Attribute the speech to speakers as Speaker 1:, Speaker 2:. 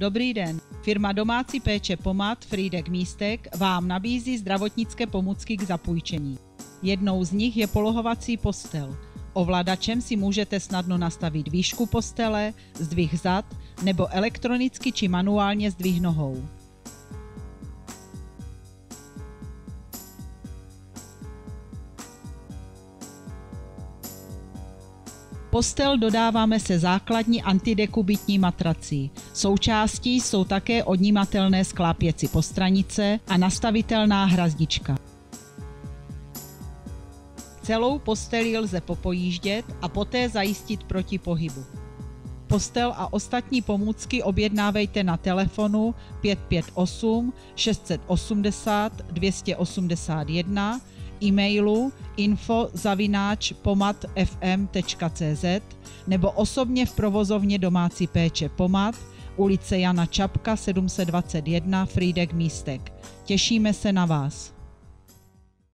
Speaker 1: Dobrý den. Firma domácí péče Pomad Frýdek Místek vám nabízí zdravotnické pomůcky k zapůjčení. Jednou z nich je polohovací postel. Ovladačem si můžete snadno nastavit výšku postele, zdvih zad nebo elektronicky či manuálně zdvih nohou. Postel dodáváme se základní antidekubitní matrací. Součástí jsou také odnímatelné sklápěcí postranice a nastavitelná hrazdička. Celou postelí lze popojíždět a poté zajistit proti pohybu. Postel a ostatní pomůcky objednávejte na telefonu 558 680 281, e-mailu info@pomad.fm.cz nebo osobně v provozovně domácí péče Pomad, ulice Jana Čapka 721 Frýdek Místek. Těšíme se na vás.